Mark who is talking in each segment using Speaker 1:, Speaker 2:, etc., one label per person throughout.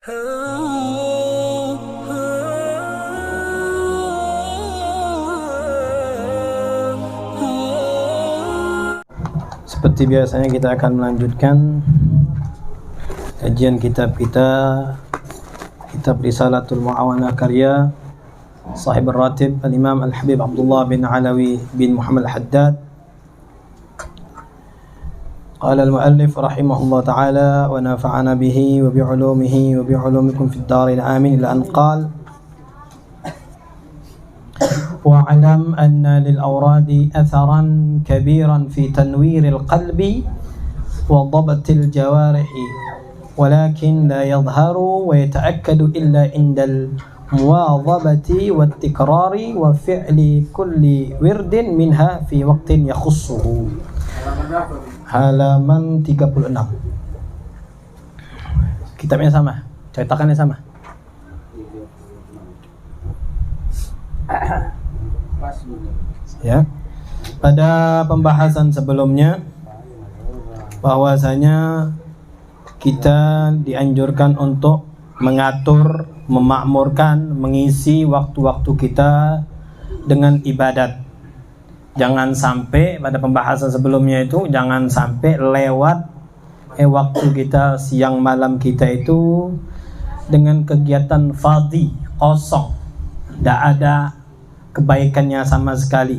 Speaker 1: Seperti biasanya kita akan melanjutkan kajian kitab Risalatul Mu'awanah karya Sahib Al-Ratib Al-Imam Al-Habib Abdullah bin Alawi bin Muhammad Al-Haddad. Qala al-muallif rahimahullah ta'ala wa nafa'ana bihi wa bi'ulumihi wa bi'ulumikum fid darin amin ila an qala wa'alam anna lil awradi atharan kabiran fi tanwiril qalbi wa dhabatil jawarihi walakin la yadhharu wa yata'akkadu illa indal muwadhabati wat tikrari wa fi'li kulli wirdin minha fi waqtin yakhussuhu. Halaman 36. Kitabnya sama, cetakannya sama. Ya. Pada pembahasan sebelumnya bahwasanya kita dianjurkan untuk mengatur, memakmurkan, mengisi waktu-waktu kita dengan ibadat. Jangan sampai pada pembahasan sebelumnya itu jangan sampai lewat waktu kita siang malam kita itu dengan kegiatan fadhi, kosong, tidak ada kebaikannya sama sekali.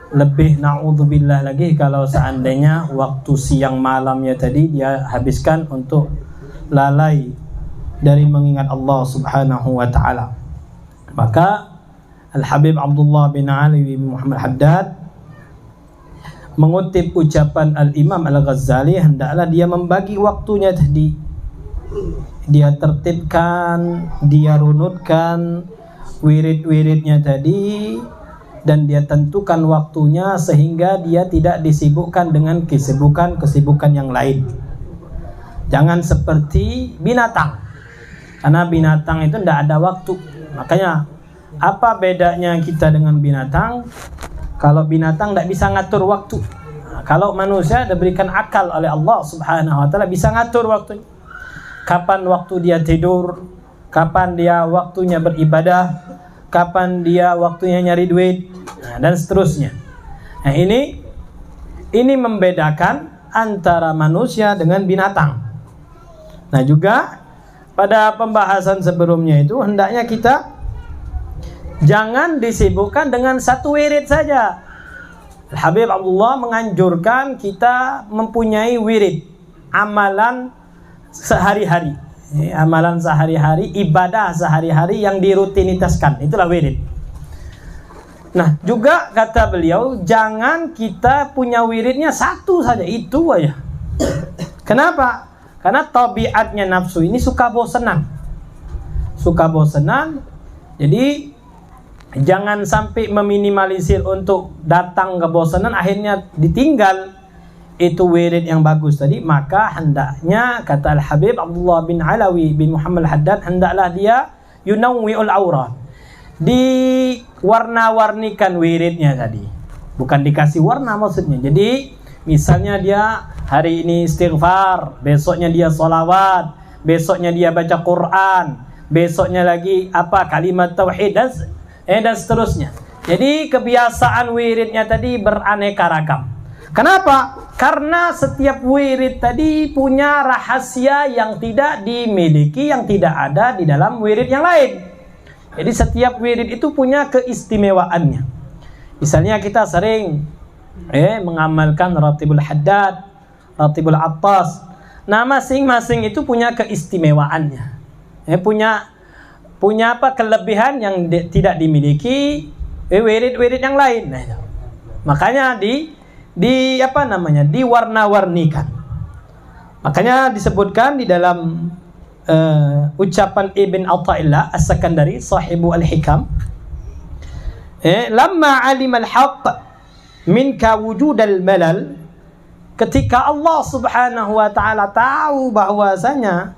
Speaker 1: Lebih na'udzubillah lagi kalau seandainya waktu siang malamnya tadi dia habiskan untuk lalai dari mengingat Allah Subhanahu wa ta'ala. Maka Al-Habib Abdullah bin Ali bin Muhammad Haddad mengutip ucapan Al-Imam Al-Ghazali, hendaklah dia membagi waktunya tadi. Dia tertibkan, dia runutkan wirid-wiridnya tadi, dan dia tentukan waktunya sehingga dia tidak disibukkan dengan kesibukan yang lain. Jangan seperti binatang, karena binatang itu tidak ada waktu. Makanya apa bedanya kita dengan binatang? Kalau binatang tidak bisa ngatur waktu. Kalau manusia diberikan akal oleh Allah Subhanahu wa ta'ala, bisa ngatur waktunya. Kapan waktu dia tidur, kapan dia waktunya beribadah, kapan dia waktunya nyari duit, dan seterusnya. Nah, ini membedakan antara manusia dengan binatang. Nah, juga pada pembahasan sebelumnya itu hendaknya kita jangan disibukkan dengan satu wirid saja. Habib Abdullah menganjurkan kita mempunyai wirid, amalan sehari-hari. Amalan sehari-hari, ibadah sehari-hari yang dirutinitaskan, itulah wirid. Nah, juga kata beliau, jangan kita punya wiridnya satu saja, itu aja. Kenapa? Karena tabiatnya nafsu ini suka bosenan. Jadi jangan sampai meminimalisir untuk datang kebosanan akhirnya ditinggal itu wirid yang bagus tadi. Maka hendaknya, kata Al-Habib Abdullah bin Alawi bin Muhammad Al-Haddad, hendaklah dia yunawwi'ul awrad, diwarna-warnikan wiridnya tadi, bukan dikasih warna maksudnya. Jadi misalnya dia hari ini istighfar, besoknya dia sholawat, besoknya dia baca Quran, besoknya lagi kalimat tauhid dan seterusnya. Jadi kebiasaan wiridnya tadi beraneka ragam. Kenapa? Karena setiap wirid tadi punya rahasia yang tidak dimiliki, yang tidak ada di dalam wirid yang lain. Jadi setiap wirid itu punya keistimewaannya. Misalnya kita sering mengamalkan Ratibul Haddad, Ratibul Attas. Nah, masing-masing itu punya keistimewaannya. Punya kelebihan yang tidak dimiliki wirid-wirid yang lain. Nah, makanya diwarna-warnikan. Makanya disebutkan di dalam ucapan Ibn Athaillah As-Sakandari, sahibu Al-Hikam, lamma alima al-haqq minka wujudal malal, ketika Allah Subhanahu wa ta'ala tahu bahwasanya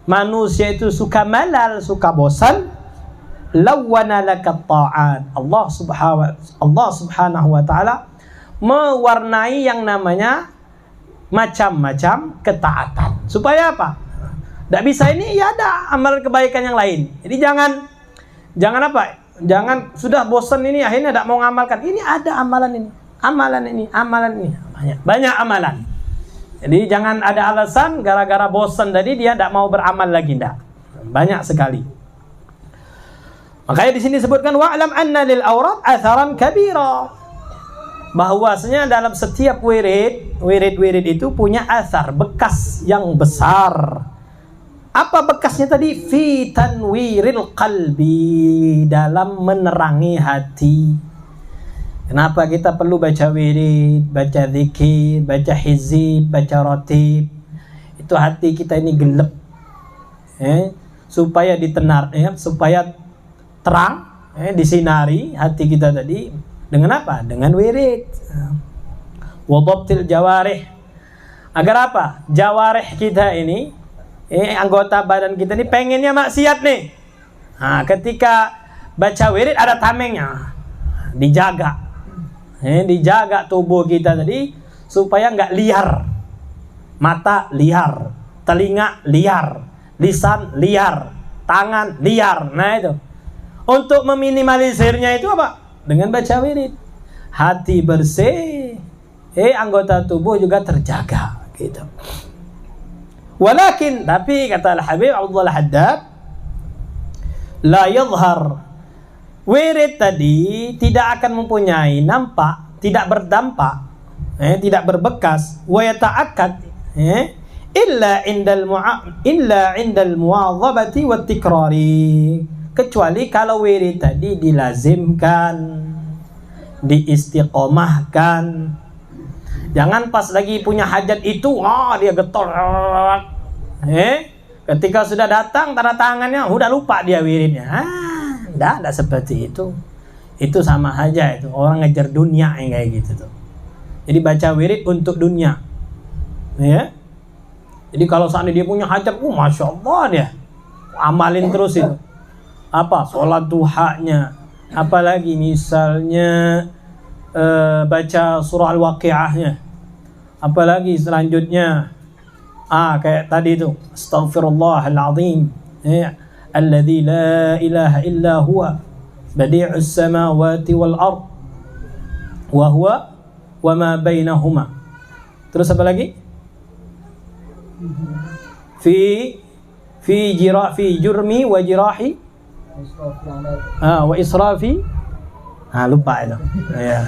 Speaker 1: manusia itu suka malal, suka bosan, lawwana lakat ta'at. Allah Subhanahu wa ta'ala mewarnai yang namanya macam-macam ketaatan. Supaya apa? Tidak bisa ini, ya ada amalan kebaikan yang lain. Jadi jangan apa? Jangan sudah bosan ini akhirnya tidak mau ngamalkan. Ini ada amalan ini, amalan ini. Banyak amalan. Jadi jangan ada alasan gara-gara bosan tadi dia tidak mau beramal lagi, tidak. Banyak sekali. Makanya di sini disebutkan wa'lam anna lil awrad atharan kabira. Bahwasanya dalam setiap wirid itu punya athar, bekas yang besar. Apa bekasnya tadi? Fi tanwiril qalbi, dalam menerangi hati. Kenapa kita perlu baca wirid, baca zikir, baca hizib, baca ratib? Itu hati kita ini gelap, supaya supaya terang, disinari hati kita tadi dengan apa? Dengan wirid. Wa dhabtil jawarih. Agar apa? Jawarih kita ini, anggota badan kita ini pengennya maksiat nih. Nah, ketika baca wirid ada tamengnya, dijaga tubuh kita tadi supaya nggak liar, mata liar, telinga liar, lisan liar, tangan liar. Nah itu untuk meminimalisirnya itu apa? Dengan baca wirid, hati bersih, anggota tubuh juga terjaga gitu. Walakin, tapi kata Al-Habib Abdullah Al-Haddad, la yadhhar, wirid tadi tidak akan mempunyai nampak, tidak berdampak, tidak berbekas, wa yata'akkad, illa indal muwadhabati wat tikrari, kecuali kalau wirid tadi dilazimkan, diistiqomahkan. Jangan pas lagi punya hajat itu, dia getol. Ketika sudah datang tanda tangannya, udah lupa dia wiridnya. Tidak seperti itu. Itu sama aja itu. Orang ngejar dunia yang kayak gitu tuh. Jadi baca wirid untuk dunia. Ya. Jadi kalau seandainya dia punya hajat, masya Allah dia amalin terus itu. Apa? Sholat duhanya. Apalagi misalnya baca surah Al-Waqi'ahnya. Apalagi selanjutnya kayak tadi itu, astaghfirullahalazim, alladzi la ilaha illa huwa badi'us samawati wal ard wa huwa wa ma bainahuma. Terus apa lagi? fi jurmi wa jirahi wa israfi. Lupa itu. Ya.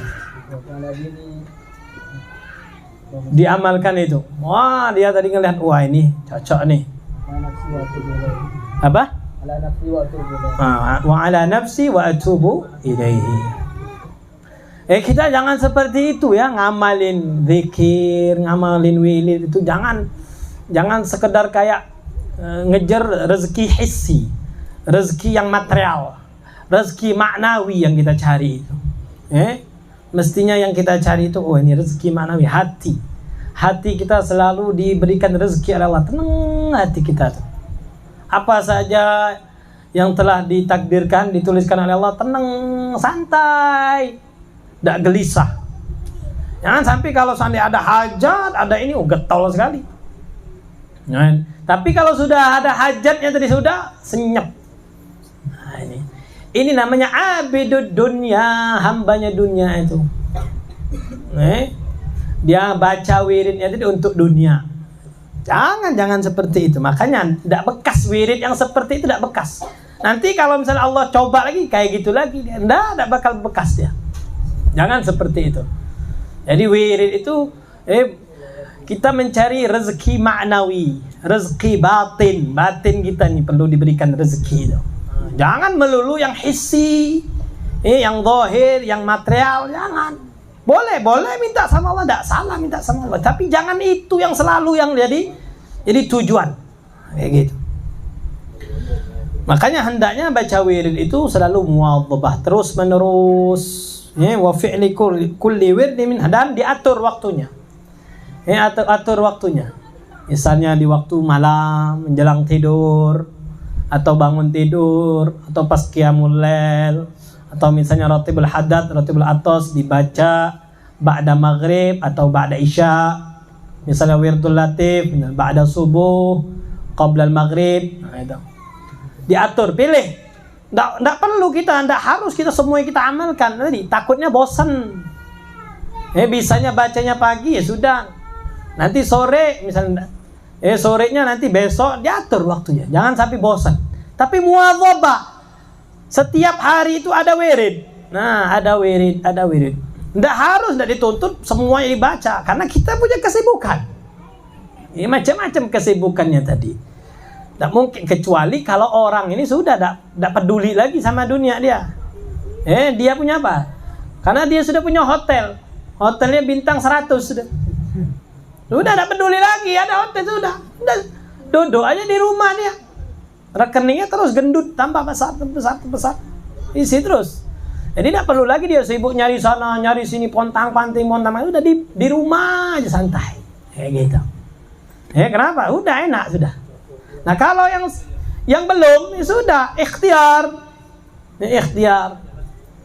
Speaker 1: Diamalkan itu. Wah, dia tadi ngelihat, wah ini cocok nih. Apa? Wa ala nafsi wa atubu ilaihi. Kita jangan seperti itu ya, ngamalin zikir, ngamalin wirid itu jangan sekedar kayak ngejar rezeki hissi, rezeki yang material, rezeki maknawi yang kita cari itu. Mestinya yang kita cari itu, ini rezeki maknawi, hati kita selalu diberikan rezeki oleh Allah, tenang hati kita tuh. Apa saja yang telah ditakdirkan, dituliskan oleh Allah, tenang, santai, tidak gelisah. Jangan sampai kalau seandainya ada hajat, ada ini, getol sekali. Tapi kalau sudah ada hajatnya tadi sudah senyap. Nah, ini namanya abidud dunya, hambanya dunia itu. Dia baca wiridnya tadi untuk dunia. Jangan seperti itu. Makanya tidak bekas wirid yang seperti itu, tidak bekas. Nanti kalau misalnya Allah coba lagi kayak gitu lagi, tidak bakal bekas dia. Jangan seperti itu. Jadi wirid itu kita mencari rezeki maknawi, rezeki batin kita ini perlu diberikan rezeki itu. Jangan melulu yang hissi, yang zahir, yang material, jangan. Boleh minta sama Allah, tidak salah minta sama Allah, tapi jangan itu yang selalu yang jadi tujuan. Kayak gitu. Makanya hendaknya baca wirid itu selalu muwadhabah, terus menerus. Wa fi'li kulli wirdin dan diatur waktunya. Atur waktunya. Misalnya di waktu malam menjelang tidur, atau bangun tidur, atau pas qiyamul lail, atau misalnya ratibul hadat, ratibul atas dibaca ba'da maghrib atau ba'da isya. Misalnya wirdul latif ba'da subuh, qabla al-maghrib. Nah, itu. Diatur, pilih. Nggak perlu kita, nggak harus kita semuanya kita amalkan. Tadi takutnya bosan. Bisanya bacanya pagi ya sudah. Nanti sore misalnya, sorenya nanti besok diatur waktunya. Jangan sampai bosan. Tapi muwadhabah. Setiap hari itu ada wirid. Nah, ada wirid. Nggak harus, nggak dituntut semuanya dibaca. Karena kita punya kesibukan. Macam-macam kesibukannya tadi. Nggak mungkin, kecuali kalau orang ini sudah nggak peduli lagi sama dunia dia. Dia punya apa? Karena dia sudah punya hotel. Hotelnya bintang 100 sudah. Sudah nggak peduli lagi, ada hotel sudah. Duduk aja di rumah dia. Rekeningnya terus gendut, tambah besar. Isi terus. Jadi tidak perlu lagi dia sibuk nyari sana, nyari sini, pontang-panting. Udah di rumah aja santai. Gitu. Kenapa? Udah enak sudah. Nah kalau yang belum, ya sudah ikhtiar.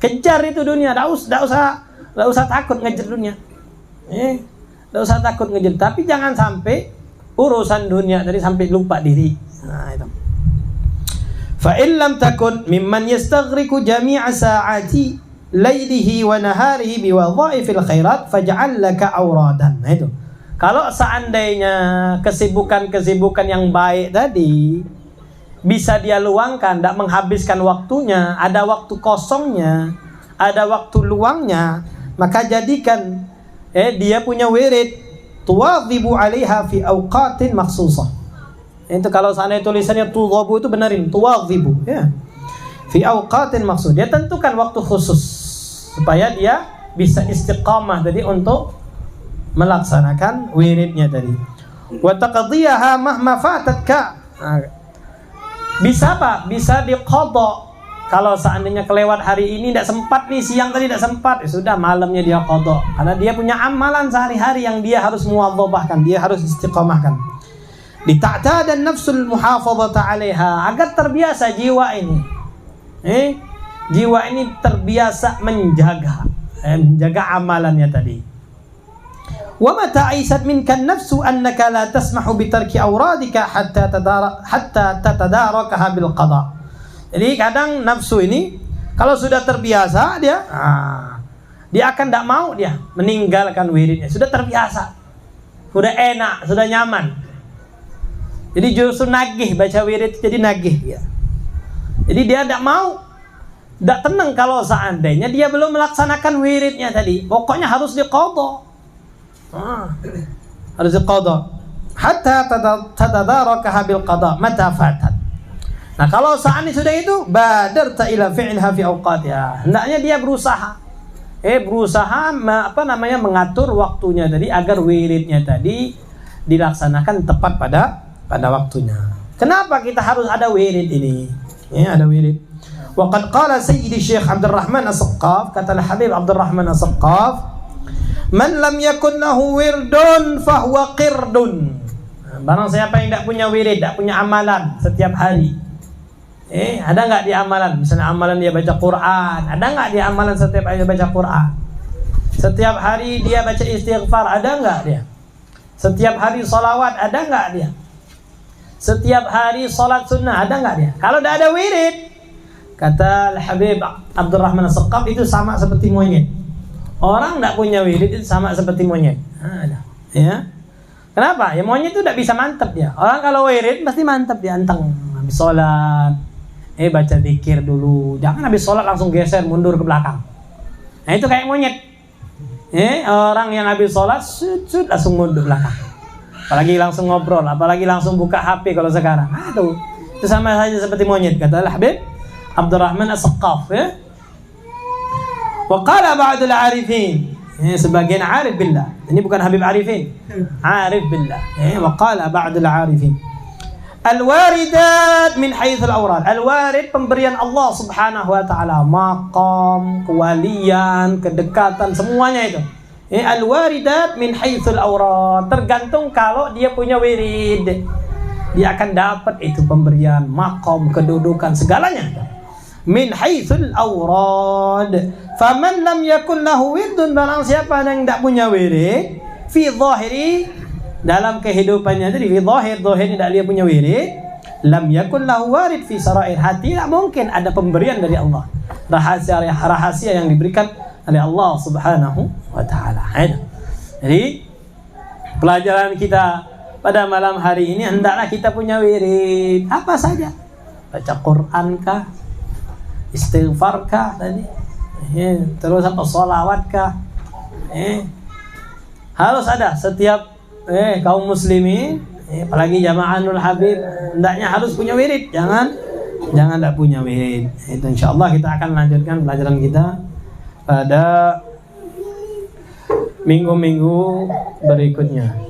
Speaker 1: Kejar itu dunia. Tidak usah takut ngejar dunia. Tidak usah takut ngejar. Tapi jangan sampai urusan dunia tadi sampai lupa diri. Nah itu. فَإِنْ لَمْ تَكُنْ مِمَّنْ يَسْتَغْرِقُ جَمِيعَ سَاعَاتِ لَيْلِهِ وَنَهَارِهِ بِوَظَائِفِ الْخَيْرَاتِ فَجَعَلْ لَكَ أَوْرَادًا. Nah itu. Kalau seandainya kesibukan yang baik tadi bisa dia luangkan, tidak menghabiskan waktunya, ada waktu kosongnya, ada waktu luangnya, maka jadikan dia punya wirid tuwadhibu 'alaiha fi awqatin makhsusah. Itu kalau seandainya tulisannya tuwadhibu itu benarin tuwadhibu ya. Fi awqatin maksud. Dia tentukan waktu khusus supaya dia bisa istiqamah tadi untuk melaksanakan wiridnya tadi. Wa taqdiyaha mahma fatatka. Bisa apa? Bisa diqadha. Kalau seandainya kelewat hari ini tidak sempat nih, siang tadi tidak sempat, ya sudah malamnya dia qadha. Karena dia punya amalan sehari-hari yang dia harus muwadhabahkan, dia harus istiqamahkan. Dita'tada nafsul muhafazata 'alaiha, agar terbiasa jiwa ini. Jiwa ini terbiasa menjaga amalannya tadi. Wa mata aisat minka nafsu annaka la tasmahu bi tarki awradika hatta tatadarakaha bil qada. Jadi kadang nafsu ini kalau sudah terbiasa dia akan tidak mau dia meninggalkan wiridnya. Sudah terbiasa, sudah enak, sudah nyaman. Jadi justru nagih baca wirid, jadi nagih dia. Jadi dia tidak mau, tidak tenang kalau seandainya dia belum melaksanakan wiridnya tadi. Pokoknya harus diqadha. Harus diqadha. Hatta tatadarakaha bil qada mata fatat. Nah kalau seandainya sudah itu, badarta ila fi'lha fi awqatiha. Hendaknya dia berusaha mengatur waktunya tadi agar wiridnya tadi dilaksanakan tepat pada waktunya. Kenapa kita harus ada wirid ini? Ada wirid. Wa qad qala Sayyidi Syekh Abdul Rahman As-Saqqaf, kata Habib Abdul Rahman As-Saqqaf, man lam yakun lahu wirdun fahuwa qirdun. Barang siapa yang tidak punya wirid, tidak punya amalan setiap hari. Ada enggak di amalan? Misalnya amalan dia baca Quran, ada enggak di amalan setiap hari baca Quran? Setiap hari dia baca istighfar, ada enggak dia? Setiap hari salawat, ada enggak dia? Setiap hari salat sunnah, ada enggak dia? Kalau tidak ada wirid, kata Habib Abdul Rahman As-Saqqaf, itu sama seperti monyet. Orang tidak punya wirid itu sama seperti monyet. Ya. Kenapa? Ya monyet itu tidak bisa mantap dia. Orang kalau wirid pasti mantap dia, anteng. Habis salat, baca zikir dulu. Jangan habis salat langsung geser mundur ke belakang. Nah itu kayak monyet. Orang yang habis salat langsung mundur ke belakang. Apalagi langsung ngobrol, apalagi langsung buka HP kalau sekarang. Itu sama saja seperti monyet, kata Habib Abdul Rahman As-Saqqaf. Wa qala ba'dul 'arifin, sebagian arif billah. Ini bukan Habib Arifin, arif billah. Wa qala ba'dul 'arifin, al-waridat min haitsul awrad. Al-warid pemberian Allah Subhanahu wa taala, maqam, kewalian, kedekatan, semuanya itu. Al-waridat min haitsul awrad, tergantung kalau dia punya wirid, dia akan dapat itu pemberian, maqam, kedudukan, segalanya. Min haitsul awrad. Faman lam yakun lahu wirdun, barang siapa yang tidak punya wirid, fi zahiri dalam kehidupannya tadi fi zahir tidak dia punya wirid, lam yakun lahu warid fi sarair hati, tidak mungkin ada pemberian dari Allah, rahasia yang diberikan oleh Allah Subhanahu wa taala. Jadi pelajaran kita pada malam hari ini, hendaklah kita punya wirid apa saja. Baca Quran kah, istighfar kah tadi, terus apa, salawat kah, harus ada setiap kaum muslimin, apalagi jamaah Nurul Habib, hendaknya harus punya wirid. Jangan tak punya wirid. Itu insyaallah kita akan lanjutkan pelajaran kita pada minggu-minggu berikutnya.